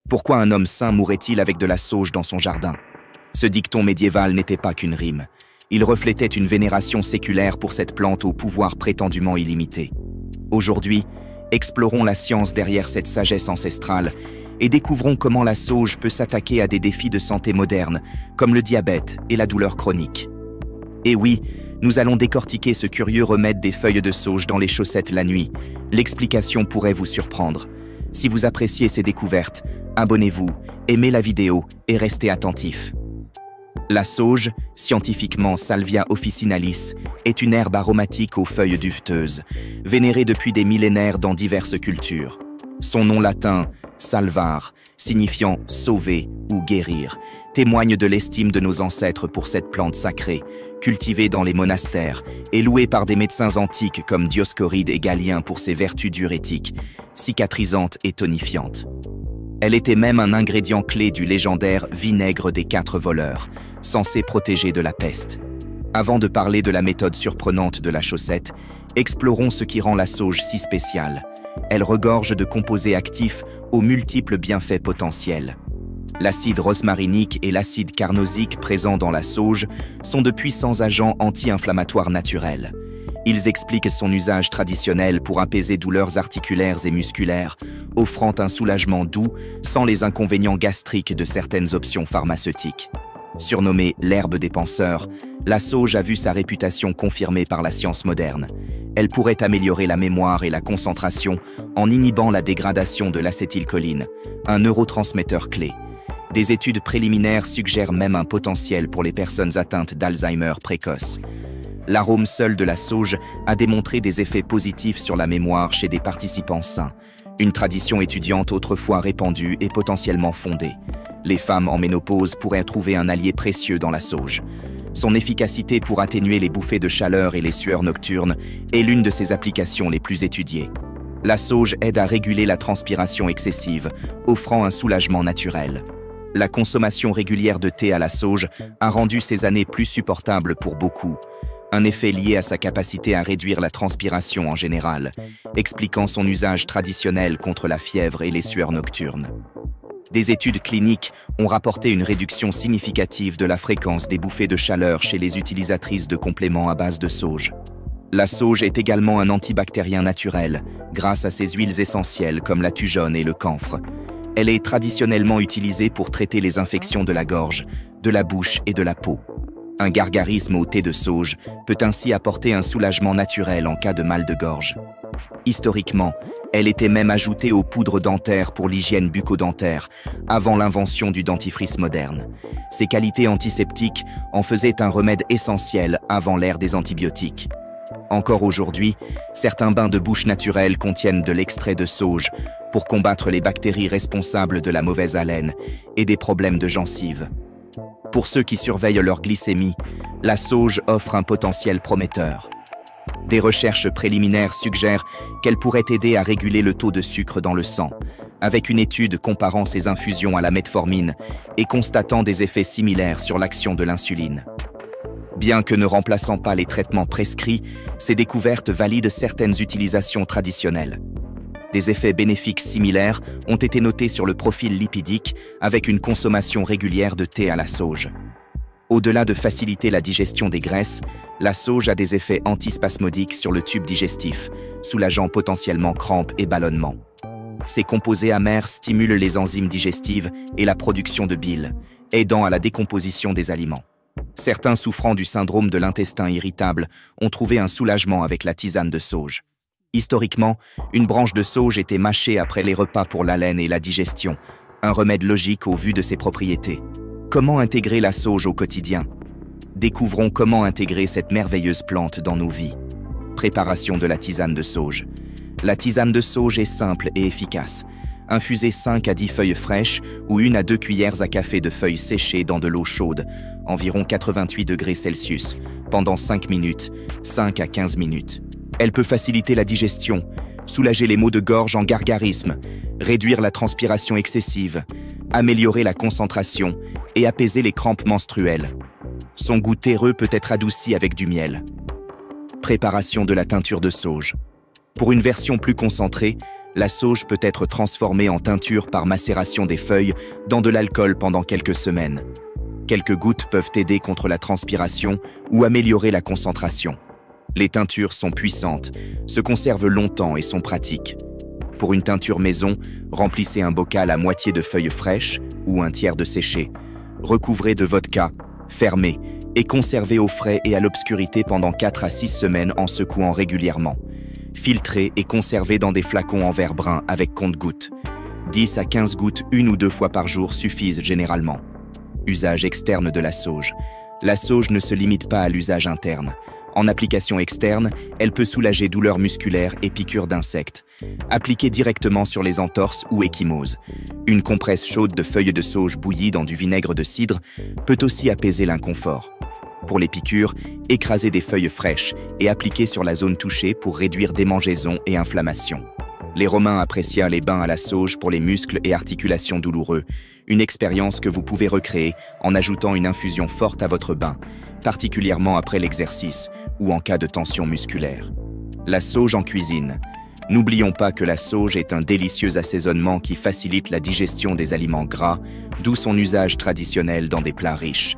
Pourquoi un homme sain mourrait-il avec de la sauge dans son jardin? Ce dicton médiéval n'était pas qu'une rime. Il reflétait une vénération séculaire pour cette plante au pouvoir prétendument illimité. Aujourd'hui, explorons la science derrière cette sagesse ancestrale et découvrons comment la sauge peut s'attaquer à des défis de santé modernes, comme le diabète et la douleur chronique. Et oui, nous allons décortiquer ce curieux remède des feuilles de sauge dans les chaussettes la nuit. L'explication pourrait vous surprendre. Si vous appréciez ces découvertes, abonnez-vous, aimez la vidéo et restez attentifs. La sauge, scientifiquement Salvia officinalis, est une herbe aromatique aux feuilles duveteuses, vénérée depuis des millénaires dans diverses cultures. Son nom latin, salvar, signifiant sauver ou guérir, témoigne de l'estime de nos ancêtres pour cette plante sacrée, cultivée dans les monastères et louée par des médecins antiques comme Dioscoride et Galien pour ses vertus diurétiques, cicatrisantes et tonifiantes. Elle était même un ingrédient clé du légendaire vinaigre des 4 voleurs, censé protéger de la peste. Avant de parler de la méthode surprenante de la chaussette, explorons ce qui rend la sauge si spéciale. Elle regorge de composés actifs aux multiples bienfaits potentiels. L'acide rosmarinique et l'acide carnosique présents dans la sauge sont de puissants agents anti-inflammatoires naturels. Ils expliquent son usage traditionnel pour apaiser douleurs articulaires et musculaires, offrant un soulagement doux sans les inconvénients gastriques de certaines options pharmaceutiques. Surnommée l'herbe des penseurs, la sauge a vu sa réputation confirmée par la science moderne. Elle pourrait améliorer la mémoire et la concentration en inhibant la dégradation de l'acétylcholine, un neurotransmetteur clé. Des études préliminaires suggèrent même un potentiel pour les personnes atteintes d'Alzheimer précoce. L'arôme seul de la sauge a démontré des effets positifs sur la mémoire chez des participants sains, une tradition étudiante autrefois répandue et potentiellement fondée. Les femmes en ménopause pourraient trouver un allié précieux dans la sauge. Son efficacité pour atténuer les bouffées de chaleur et les sueurs nocturnes est l'une de ses applications les plus étudiées. La sauge aide à réguler la transpiration excessive, offrant un soulagement naturel. La consommation régulière de thé à la sauge a rendu ces années plus supportables pour beaucoup, un effet lié à sa capacité à réduire la transpiration en général, expliquant son usage traditionnel contre la fièvre et les sueurs nocturnes. Des études cliniques ont rapporté une réduction significative de la fréquence des bouffées de chaleur chez les utilisatrices de compléments à base de sauge. La sauge est également un antibactérien naturel, grâce à ses huiles essentielles comme la thujone et le camphre. Elle est traditionnellement utilisée pour traiter les infections de la gorge, de la bouche et de la peau. Un gargarisme au thé de sauge peut ainsi apporter un soulagement naturel en cas de mal de gorge. Historiquement, elle était même ajoutée aux poudres dentaires pour l'hygiène bucco-dentaire, avant l'invention du dentifrice moderne. Ses qualités antiseptiques en faisaient un remède essentiel avant l'ère des antibiotiques. Encore aujourd'hui, certains bains de bouche naturels contiennent de l'extrait de sauge pour combattre les bactéries responsables de la mauvaise haleine et des problèmes de gencives. Pour ceux qui surveillent leur glycémie, la sauge offre un potentiel prometteur. Des recherches préliminaires suggèrent qu'elle pourrait aider à réguler le taux de sucre dans le sang, avec une étude comparant ses infusions à la metformine et constatant des effets similaires sur l'action de l'insuline. Bien que ne remplaçant pas les traitements prescrits, ces découvertes valident certaines utilisations traditionnelles. Des effets bénéfiques similaires ont été notés sur le profil lipidique avec une consommation régulière de thé à la sauge. Au-delà de faciliter la digestion des graisses, la sauge a des effets antispasmodiques sur le tube digestif, soulageant potentiellement crampes et ballonnements. Ces composés amers stimulent les enzymes digestives et la production de bile, aidant à la décomposition des aliments. Certains souffrant du syndrome de l'intestin irritable ont trouvé un soulagement avec la tisane de sauge. Historiquement, une branche de sauge était mâchée après les repas pour l'haleine et la digestion, un remède logique au vu de ses propriétés. Comment intégrer la sauge au quotidien? Découvrons comment intégrer cette merveilleuse plante dans nos vies. Préparation de la tisane de sauge. La tisane de sauge est simple et efficace. Infusez 5 à 10 feuilles fraîches ou 1 à 2 cuillères à café de feuilles séchées dans de l'eau chaude, environ 88 degrés Celsius, pendant 5 minutes, 5 à 15 minutes. Elle peut faciliter la digestion, soulager les maux de gorge en gargarisme, réduire la transpiration excessive, améliorer la concentration et apaiser les crampes menstruelles. Son goût terreux peut être adouci avec du miel. Préparation de la teinture de sauge. Pour une version plus concentrée, La sauge peut être transformée en teinture par macération des feuilles dans de l'alcool pendant quelques semaines. Quelques gouttes peuvent aider contre la transpiration ou améliorer la concentration. Les teintures sont puissantes, se conservent longtemps et sont pratiques. Pour une teinture maison, remplissez un bocal à moitié de feuilles fraîches ou un tiers de séché. Recouvrez de vodka, fermez et conservez au frais et à l'obscurité pendant 4 à 6 semaines en secouant régulièrement. Filtrez et conservez dans des flacons en verre brun avec compte-gouttes. 10 à 15 gouttes 1 ou 2 fois par jour suffisent généralement. Usage externe de la sauge. La sauge ne se limite pas à l'usage interne. En application externe, elle peut soulager douleurs musculaires et piqûres d'insectes. Appliquée directement sur les entorses ou ecchymoses. Une compresse chaude de feuilles de sauge bouillies dans du vinaigre de cidre peut aussi apaiser l'inconfort. Pour les piqûres, écrasez des feuilles fraîches et appliquez sur la zone touchée pour réduire démangeaisons et inflammations. Les Romains appréciaient les bains à la sauge pour les muscles et articulations douloureux, une expérience que vous pouvez recréer en ajoutant une infusion forte à votre bain, particulièrement après l'exercice ou en cas de tension musculaire. La sauge en cuisine. N'oublions pas que la sauge est un délicieux assaisonnement qui facilite la digestion des aliments gras, d'où son usage traditionnel dans des plats riches.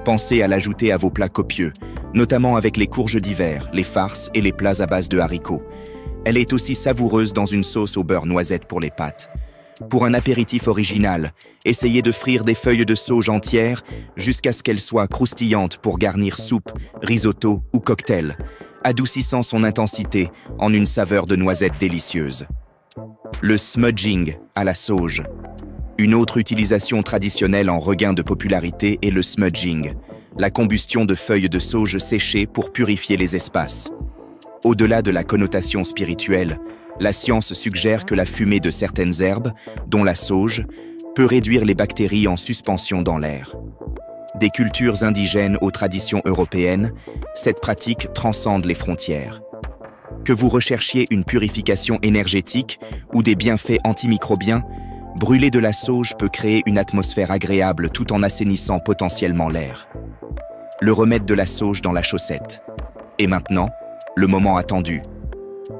Pensez à l'ajouter à vos plats copieux, notamment avec les courges d'hiver, les farces et les plats à base de haricots. Elle est aussi savoureuse dans une sauce au beurre noisette pour les pâtes. Pour un apéritif original, essayez de frire des feuilles de sauge entières jusqu'à ce qu'elles soient croustillantes pour garnir soupe, risotto ou cocktail, adoucissant son intensité en une saveur de noisette délicieuse. Le smudging à la sauge. Une autre utilisation traditionnelle en regain de popularité est le smudging, la combustion de feuilles de sauge séchées pour purifier les espaces. Au-delà de la connotation spirituelle, la science suggère que la fumée de certaines herbes, dont la sauge, peut réduire les bactéries en suspension dans l'air. Des cultures indigènes aux traditions européennes, cette pratique transcende les frontières. Que vous recherchiez une purification énergétique ou des bienfaits antimicrobiens, brûler de la sauge peut créer une atmosphère agréable tout en assainissant potentiellement l'air. Le remède de la sauge dans la chaussette. Et maintenant, le moment attendu.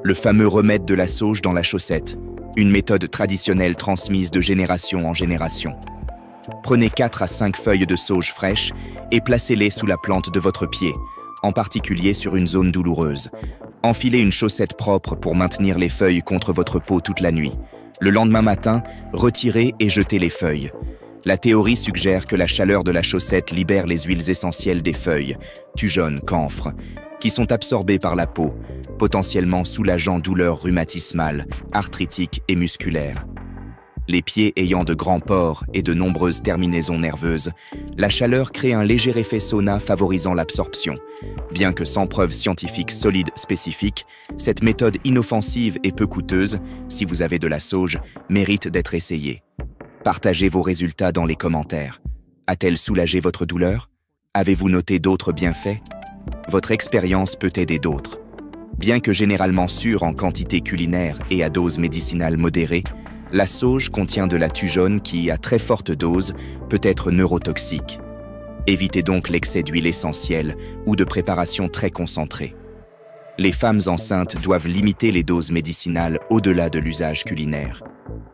Le fameux remède de la sauge dans la chaussette, une méthode traditionnelle transmise de génération en génération. Prenez 4 à 5 feuilles de sauge fraîches et placez-les sous la plante de votre pied, en particulier sur une zone douloureuse. Enfilez une chaussette propre pour maintenir les feuilles contre votre peau toute la nuit. Le lendemain matin, retirez et jetez les feuilles. La théorie suggère que la chaleur de la chaussette libère les huiles essentielles des feuilles, tujones, camphre, qui sont absorbées par la peau, potentiellement soulageant douleurs rhumatismales, arthritiques et musculaires. Les pieds ayant de grands pores et de nombreuses terminaisons nerveuses, la chaleur crée un léger effet sauna favorisant l'absorption. Bien que sans preuve scientifique solide spécifique, cette méthode inoffensive et peu coûteuse, si vous avez de la sauge, mérite d'être essayée. Partagez vos résultats dans les commentaires. A-t-elle soulagé votre douleur? Avez-vous noté d'autres bienfaits? Votre expérience peut aider d'autres. Bien que généralement sûre en quantité culinaire et à dose médicinale modérée, la sauge contient de la tujone qui, à très forte dose, peut être neurotoxique. Évitez donc l'excès d'huile essentielle ou de préparation très concentrée. Les femmes enceintes doivent limiter les doses médicinales au-delà de l'usage culinaire.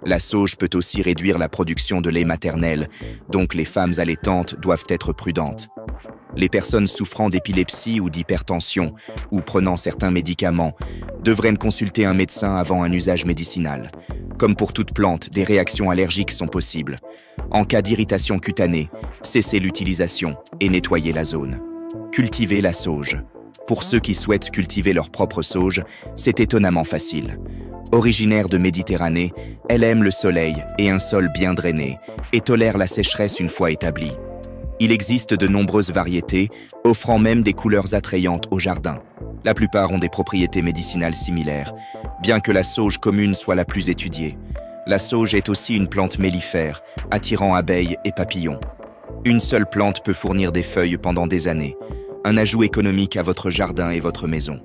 La sauge peut aussi réduire la production de lait maternel, donc les femmes allaitantes doivent être prudentes. Les personnes souffrant d'épilepsie ou d'hypertension ou prenant certains médicaments devraient consulter un médecin avant un usage médicinal. Comme pour toute plante, des réactions allergiques sont possibles. En cas d'irritation cutanée, cessez l'utilisation et nettoyez la zone. Cultivez la sauge. Pour ceux qui souhaitent cultiver leur propre sauge, c'est étonnamment facile. Originaire de Méditerranée, elle aime le soleil et un sol bien drainé et tolère la sécheresse une fois établie. Il existe de nombreuses variétés, offrant même des couleurs attrayantes au jardin. La plupart ont des propriétés médicinales similaires, bien que la sauge commune soit la plus étudiée. La sauge est aussi une plante mellifère, attirant abeilles et papillons. Une seule plante peut fournir des feuilles pendant des années, un ajout économique à votre jardin et votre maison.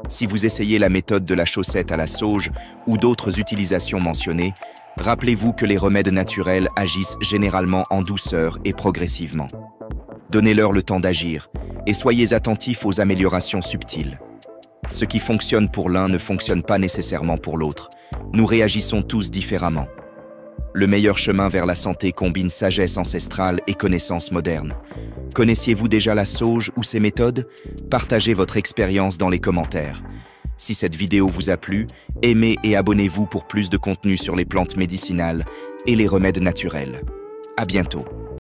Si vous essayez la méthode de la chaussette à la sauge ou d'autres utilisations mentionnées, rappelez-vous que les remèdes naturels agissent généralement en douceur et progressivement. Donnez-leur le temps d'agir et soyez attentifs aux améliorations subtiles. Ce qui fonctionne pour l'un ne fonctionne pas nécessairement pour l'autre, Nous réagissons tous différemment. Le meilleur chemin vers la santé combine sagesse ancestrale et connaissances modernes. Connaissiez-vous déjà la sauge ou ses méthodes? Partagez votre expérience dans les commentaires. Si cette vidéo vous a plu, aimez et abonnez-vous pour plus de contenu sur les plantes médicinales et les remèdes naturels. À bientôt.